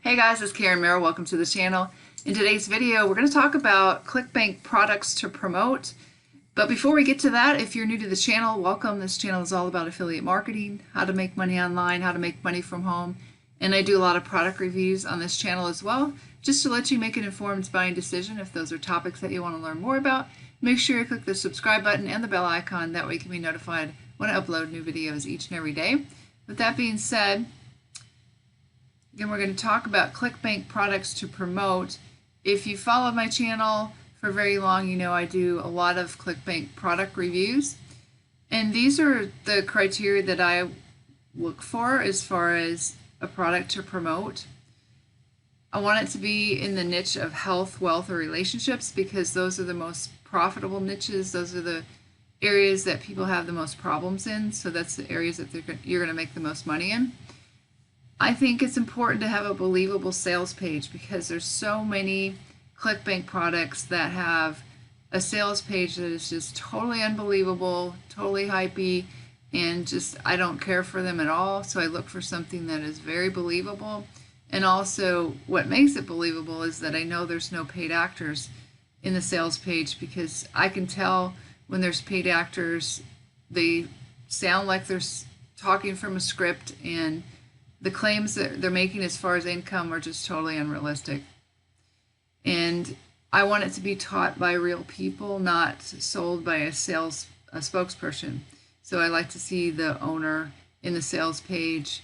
Hey guys, it's Karen Merrill. Welcome to the channel. In today's video, we're going to talk about Clickbank products to promote. But before we get to that, if you're new to the channel, welcome. This channel is all about affiliate marketing, how to make money online, how to make money from home. And I do a lot of product reviews on this channel as well, just to let you make an informed buying decision. If those are topics that you want to learn more about, make sure you click the subscribe button and the bell icon. That way you can be notified when I upload new videos each and every day. With that being said, again, we're going to talk about Clickbank products to promote. If you followed my channel for very long, you know I do a lot of Clickbank product reviews. And these are the criteria that I look for as far as a product to promote. I want it to be in the niche of health, wealth, or relationships because those are the most profitable niches. Those are the areas that people have the most problems in. So that's the areas that you're going to make the most money in. I think it's important to have a believable sales page because there's so many Clickbank products that have a sales page that is just totally unbelievable, totally hypey, and just I don't care for them at all. So I look for something that is very believable. And also what makes it believable is that I know there's no paid actors in the sales page because I can tell when there's paid actors, they sound like they're talking from a script, and the claims that they're making as far as income are just totally unrealistic. And I want it to be taught by real people, not sold by a spokesperson. So I like to see the owner in the sales page,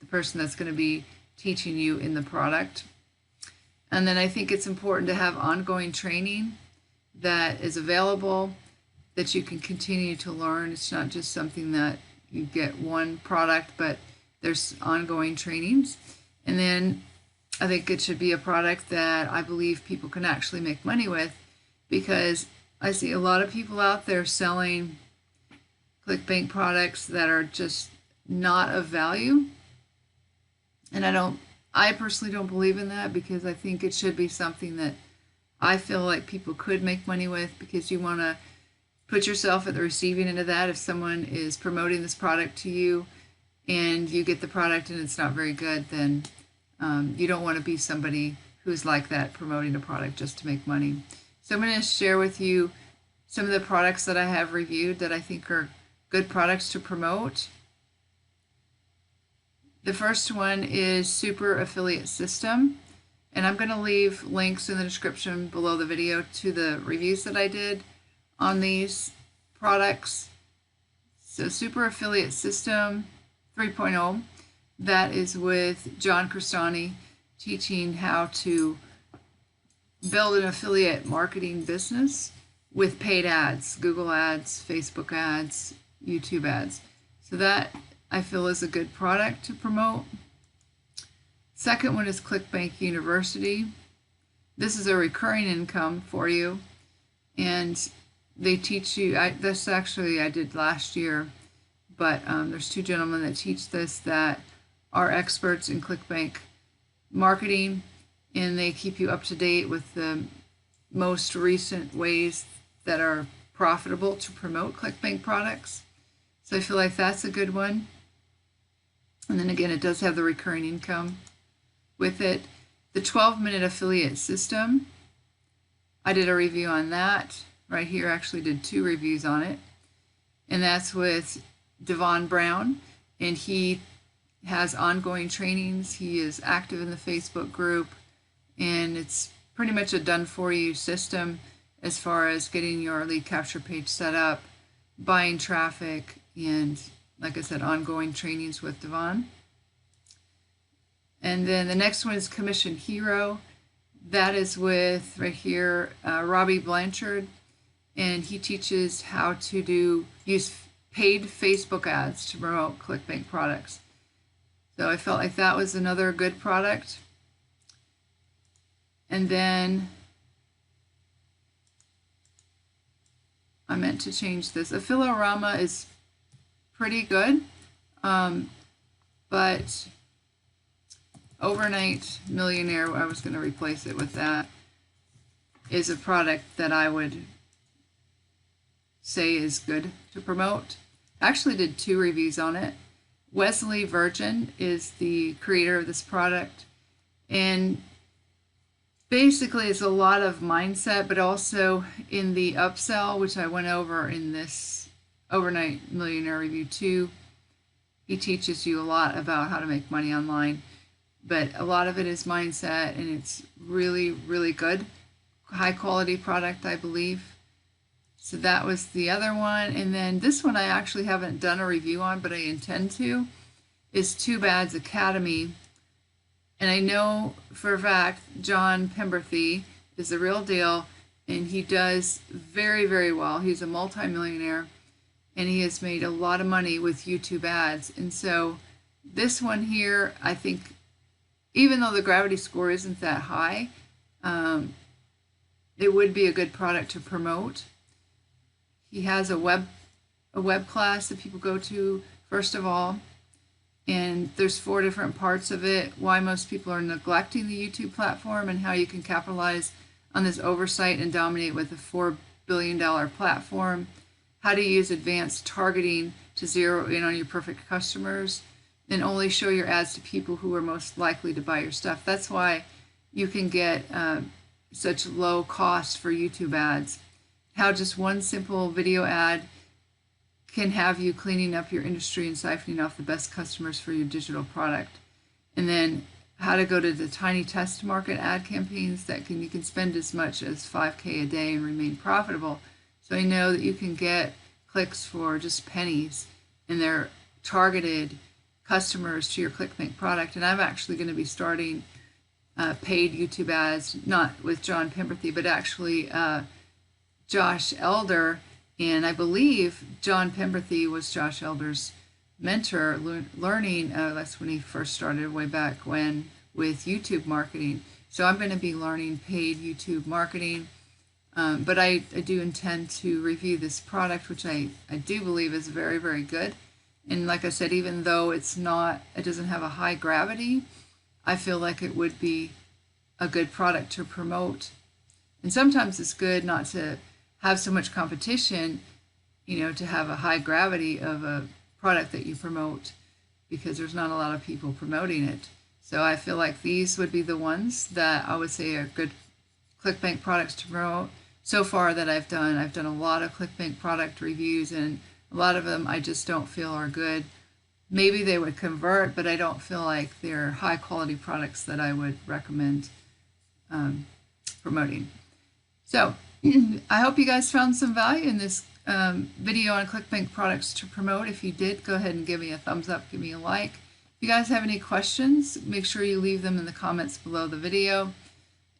the person that's going to be teaching you in the product. And then I think it's important to have ongoing training that is available, that you can continue to learn. It's not just something that you get one product, but there's ongoing trainings. And then I think it should be a product that I believe people can actually make money with, because I see a lot of people out there selling Clickbank products that are just not of value. And I personally don't believe in that, because I think it should be something that I feel like people could make money with, because you want to put yourself at the receiving end of that. If someone is promoting this product to you and you get the product and it's not very good, then you don't want to be somebody who's like that, promoting a product just to make money. So I'm going to share with you some of the products that I have reviewed that I think are good products to promote. The first one is Super Affiliate System, and I'm going to leave links in the description below the video to the reviews that I did on these products. So Super Affiliate System 3.0, that is with John Crestani, teaching how to build an affiliate marketing business with paid ads, Google ads, Facebook ads, YouTube ads. So that I feel is a good product to promote. Second one is Clickbank University. This is a recurring income for you, and they teach you, this actually I did last year, but there's two gentlemen that teach this that are experts in Clickbank marketing, and they keep you up to date with the most recent ways that are profitable to promote Clickbank products. So I feel like that's a good one. And then again, it does have the recurring income with it. The 12-minute affiliate system, I did a review on that right here. Actually did two reviews on it, and that's with Devon Brown, and he has ongoing trainings. He is active in the Facebook group, and it's pretty much a done-for-you system as far as getting your lead capture page set up, buying traffic, and like I said, ongoing trainings with Devon. And then the next one is Commission Hero. That is with, right here, Robbie Blanchard, and he teaches how to use paid Facebook ads to promote Clickbank products. So I felt like that was another good product. And then I meant to change this. Affiliorama is pretty good, but Overnight Millionaire, I was going to replace it with that, is a product that I would say is good to promote. I actually did two reviews on it. Wesley Virgin is the creator of this product, And basically it's a lot of mindset, but also in the upsell, which I went over in this Overnight Millionaire Review 2, he teaches you a lot about how to make money online. But a lot of it is mindset, and it's really, really good. High quality product, I believe. So that was the other one. And then this one I actually haven't done a review on, but I intend to, is Too Bad's Academy. And I know for a fact John Pemberthy is the real deal, and he does very, very well. He's a multimillionaire, and he has made a lot of money with YouTube ads. And so this one here, I think, even though the gravity score isn't that high, it would be a good product to promote. He has a web class that people go to, first of all, and there's 4 different parts of it: why most people are neglecting the YouTube platform, and how you can capitalize on this oversight and dominate with a $4 billion platform; how to use advanced targeting to zero in on your perfect customers and only show your ads to people who are most likely to buy your stuff. That's why you can get such low cost for YouTube ads. How just one simple video ad can have you cleaning up your industry and siphoning off the best customers for your digital product. And then how to go to the tiny test market ad campaigns that you can spend as much as $5K a day and remain profitable. So I know that you can get clicks for just pennies, and they're targeted customers to your Clickbank product. And I'm actually going to be starting paid YouTube ads, not with John Pemberthy, but actually Josh Elder. And I believe John Pemberthy was Josh Elder's mentor, learning, that's when he first started way back when, with YouTube marketing. So I'm going to be learning paid YouTube marketing. But I do intend to review this product, which I do believe is very, very good. And like I said, even though it doesn't have a high gravity, I feel like it would be a good product to promote. And sometimes it's good not to have so much competition, to have a high gravity of a product that you promote, because there's not a lot of people promoting it. So I feel like these would be the ones that I would say are good Clickbank products to promote. So far that I've done a lot of Clickbank product reviews, and a lot of them I just don't feel are good. Maybe they would convert, but I don't feel like they're high quality products that I would recommend promoting. So I hope you guys found some value in this video on Clickbank products to promote. If you did, go ahead and give me a thumbs up, give me a like. If you guys have any questions, make sure you leave them in the comments below the video.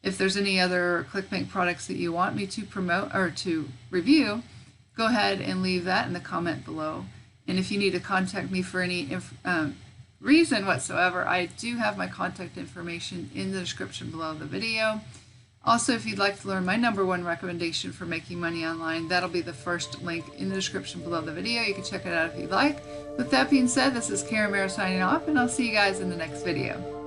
If there's any other Clickbank products that you want me to promote or to review, go ahead and leave that in the comment below. And if you need to contact me for any reason whatsoever, I do have my contact information in the description below the video. Also, if you'd like to learn my #1 recommendation for making money online, that'll be the first link in the description below the video. You can check it out if you'd like. With that being said, this is Karen Mara signing off, and I'll see you guys in the next video.